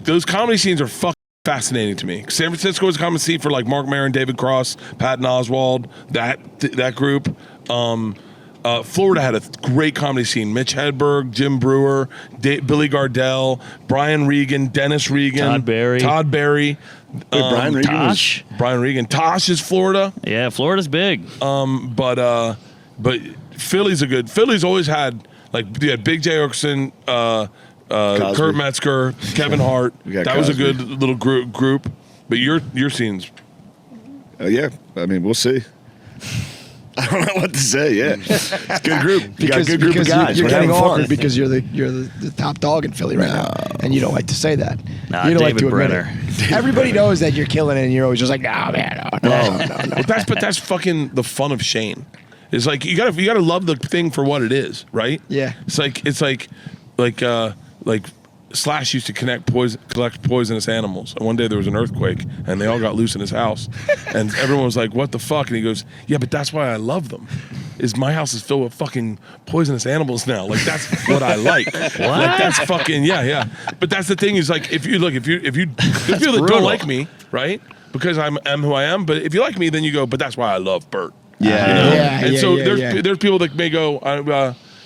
those comedy scenes are fucking fascinating to me. San Francisco was a comedy scene for like Mark Maron, David Cross, Patton Oswalt, that group. Florida had a great comedy scene. Mitch Hedberg, Jim Brewer, Billy Gardell, Brian Regan, Dennis Regan, Todd Barry. Brian Regan Tosh. Brian Regan. Tosh is Florida. Yeah, Florida's big. But Philly's Philly's always had, like, you had Big J. Okerson, Kurt Metzger, Kevin Hart. That was a good little group. But your scenes. Yeah, I mean, we'll see. I don't know what to say. Yeah, it's a good group. You got a good group of guys. You're getting awkward because you're the top dog in Philly right now, and you don't like to say that. Nah, you don't David like to admit Brenner. it. Everybody knows that you're killing it, and you're always just like, nah, man, no. But that's fucking the fun of Shane. It's like you gotta love the thing for what it is, right? Yeah. It's like Slash used to collect poisonous animals. And one day there was an earthquake, and they all got loose in his house. And everyone was like, what the fuck? And he goes, yeah, but that's why I love them. Is my house is filled with fucking poisonous animals now. Like, that's what I like. What? Like, that's fucking, yeah. But that's the thing is, like, if you there's people that don't like me, right? Because I'm who I am. But if you like me, then you go, but that's why I love Bert. Yeah. You know? Yeah. And so there's people that may go,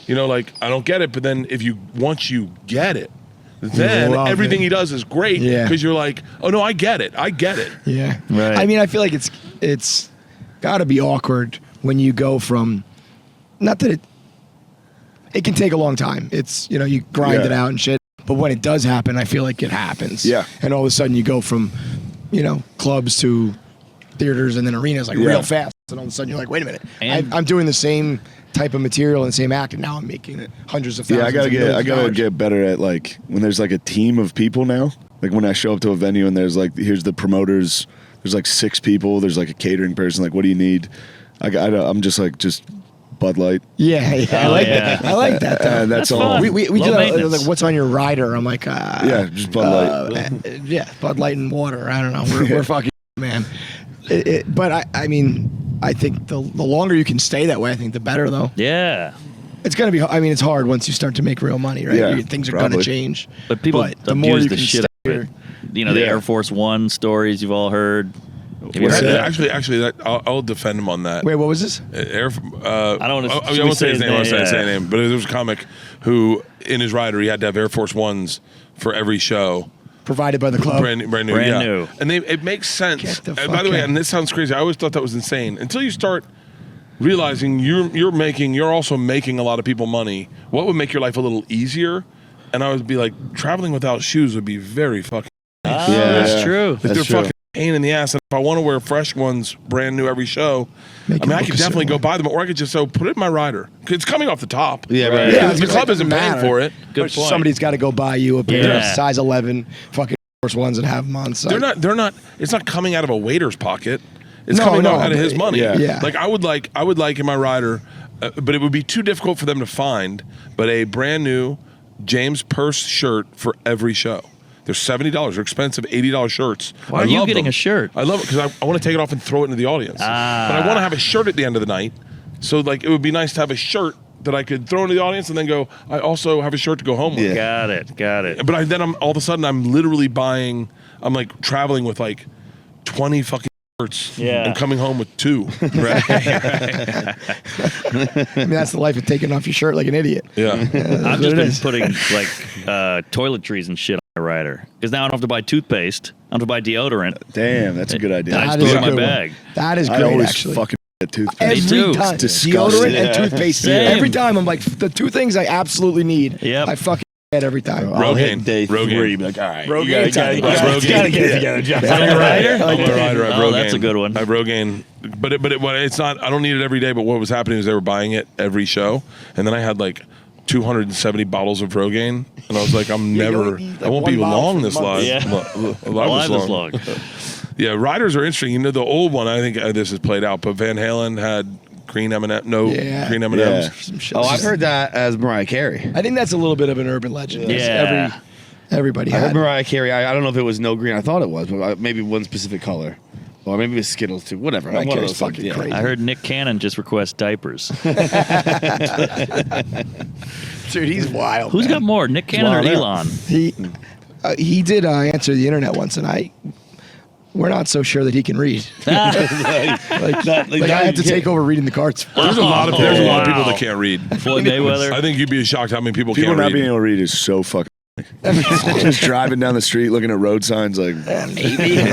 like, I don't get it. But then once you get it, then everything he does is great because you're like, oh no, I get it. Yeah, right. I mean, I feel like it's got to be awkward when you go from, not that it can take a long time. It's, you grind it out and shit. But when it does happen, I feel like it happens. Yeah. And all of a sudden you go from, clubs to theaters and then arenas real fast. And all of a sudden you're like, wait a minute, I'm doing the same type of material and the same act, and now I'm making hundreds of thousands. I gotta get better at, like, when there's like a team of people now. Like when I show up to a venue and there's like, here's the promoters. There's like 6 people. There's like a catering person. Like, what do you need? I'm just Bud Light. Yeah. I like that. I like that though. That's all. We do like, what's on your rider? I'm like, just Bud Light. Bud Light and water. I don't know. We're fucking man. But I mean, I think the longer you can stay that way, I think the better, though. Yeah. It's going to be, I mean, it's hard once you start to make real money, right? Yeah, things are going to change. But people the more you the can shit stay out of it. The Air Force One stories you've all heard. Actually, I'll defend him on that. Wait, what was this? I won't say his name. I won't say his name. But there was a comic who, in his rider, he had to have Air Force Ones for every show. Provided by the club. Brand new. And it makes sense. By the way, and this sounds crazy, I always thought that was insane. Until you start realizing you're also making a lot of people money. What would make your life a little easier? And I would be like, traveling without shoes would be very fucking nice. That's true. They're fucking pain in the ass. And if I want to wear fresh ones, brand new every show, I could definitely go buy them, or I could just put it in my rider. It's coming off the top. Yeah, right. Yeah, the club isn't paying for it. Good point. Somebody's got to go buy you a pair of size 11 fucking Force Ones and have them on site. They're not. It's not coming out of a waiter's pocket. It's coming out of his money. Yeah. Like I would like in my rider, but it would be too difficult for them to find. But a brand new James Purse shirt for every show. They're $70. They're expensive $80 shirts. Why are you getting a shirt? I love it because I want to take it off and throw it into the audience. But I want to have a shirt at the end of the night. So like it would be nice to have a shirt that I could throw into the audience and then go, I also have a shirt to go home with. Got it. But then all of a sudden I'm literally buying, I'm like traveling with like 20 fucking shirts and coming home with 2. Right? I mean, that's the life of taking off your shirt like an idiot. Yeah. I've just been putting like toiletries and shit on my rider. Because now I don't have to buy toothpaste. I don't have to buy deodorant. Damn, that's a good idea. I just put it in my bag. That is great, I always actually. fucking get toothpaste. Every time. Deodorant and toothpaste. Same. Every time I'm like, the 2 things I absolutely need, I fucking get every time. I'll hit Rogaine. day 3. Rogaine. Be like, all right. Rogaine time. Gotta get it together, John. On your rider? I'm a rider. I have Oh, Rogaine. that's a good one. I have Rogaine. But it's not, I don't need it every day, but what was happening is they were buying it every show. And then I had like 270 bottles of Rogaine. And I was like, I won't be long this long. Yeah. Live this long. Yeah, riders are interesting. The old one, I think this is played out, but Van Halen had green M&M. Green M&Ms. Oh, I've heard that as Mariah Carey. I think that's a little bit of an urban legend. Yeah. Everybody I had. heard Mariah Carey. I don't know if it was no green. I thought it was, but maybe one specific color. Or maybe it was Skittles too. Whatever. Mariah One of Carey's those fucking things, crazy. I heard Nick Cannon just request diapers. Dude, he's wild. Who's man. got more, Nick Cannon or Elon? He did answer the internet once, and we're not so sure that he can read. I had to take over reading the cards. There's a lot of people that can't read. Floyd Mayweather. I think you'd be shocked how many people People can't not read. being able to read is so fucking. Just driving down the street, looking at road signs, like Maybe. Is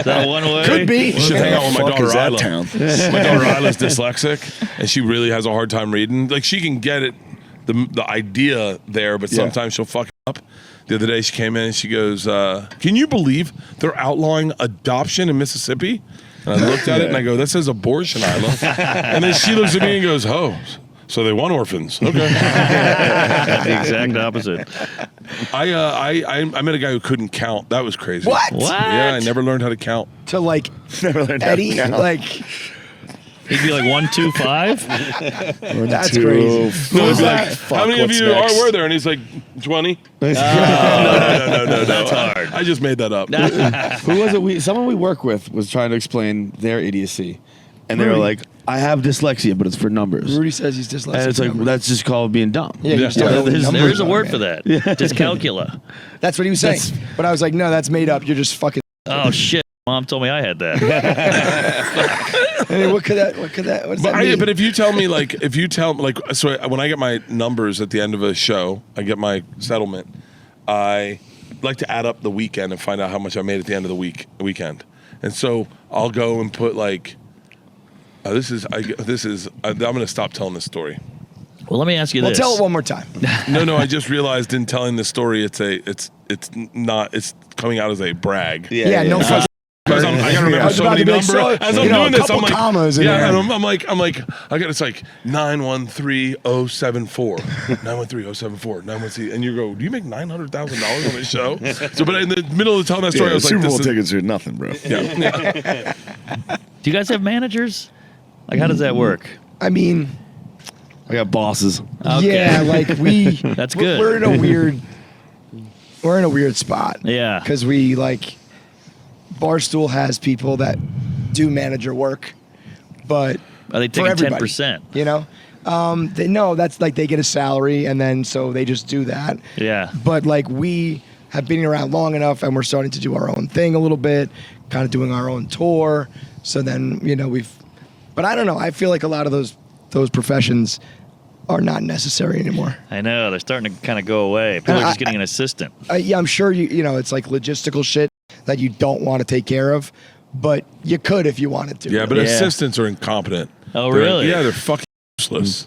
that a one way? Could be. You should hang out with my fuck daughter is that Isla. town? My daughter Isla's dyslexic, and she really has a hard time reading. Like she can get it, the idea there, but sometimes she'll fuck it up. The other day she came in and she goes, "Can you believe they're outlawing adoption in Mississippi?" And I looked at it and I go, "That says abortion, Isla." And then she looks at me and goes, "Oh, so they want orphans?" Okay. The exact opposite. I met a guy who couldn't count. That was crazy. What? Yeah, I never learned how to count. To like Never learned how to Eddie, count. like He'd be like 1, 2, 5. that's Two, crazy. No, fuck, it'd be like, fuck, how many of what's you next? were there? And he's like, 20. No. That's hard. I just made that up. Who was it? Someone we work with was trying to explain their idiocy, and they were Rudy. like, "I have dyslexia, but it's for numbers." Rudy says he's dyslexic. And it's like that's just called being dumb. yeah, you Yeah. still know There numbers is a are, word man. for that. Dyscalculia. That's what he was saying. But I was like, no, that's made up. You're just fucking. Oh shit! Mom told me I had that. I mean, what does that mean? But if you tell me, so when I get my numbers at the end of a show, I get my settlement, I like to add up the weekend and find out how much I made at the end of the weekend. And so I'll go and put like, I'm going to stop telling this story. Well, let me ask you Well, this. tell it one more time. No, I just realized in telling this story, it's coming out as a brag. Yeah, no fuss. Because I gotta remember I was so about many to be like, numbers. so, As I'm you know, doing a this, couple I'm like, commas in yeah, there. and I'm like, it's like 913-074, 913-074, 913, and you go, do you make $900,000 on this show? So, but in the middle of telling that story, I Yeah, was like, Super Bowl this is, tickets are nothing, bro. yeah. Do you guys have managers? Like, how does that work? I mean, I got bosses. Okay. yeah, like That's good. We're in a weird spot. Yeah. Because we like Barstool has people that do manager work, but Are they for taking everybody, 10%? You know, they know that's like they get a salary and then so they just do that. Yeah. But like we have been around long enough and we're starting to do our own thing a little bit, kind of doing our own tour. So then, you know, but I don't know. I feel like a lot of those professions are not necessary anymore. I know. They're starting to kind of go away. People are just getting an assistant. Yeah, I'm sure you know, it's like logistical shit that you don't want to take care of, but you could if you wanted to. Yeah, but Yeah. assistants are incompetent. Oh, They're- really? Yeah, they're fucking useless.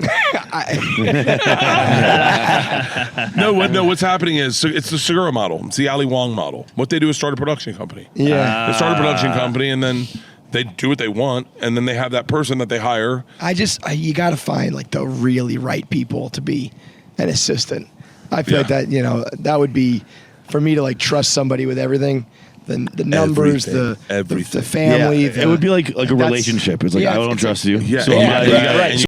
No, what's happening is, so it's the Segura model. It's the Ali Wong model. What they do is start a production company. Yeah. They start a production company and then they do what they want, and then they have that person that they hire. You got to find like the really right people to be an assistant. I feel like that, you know, that would be for me to like trust somebody with everything, the numbers, Everything. the family. it would be like a relationship. It's like Yeah, I don't it's trust you. Yeah, So yeah, I'm glad you yeah, got right. it.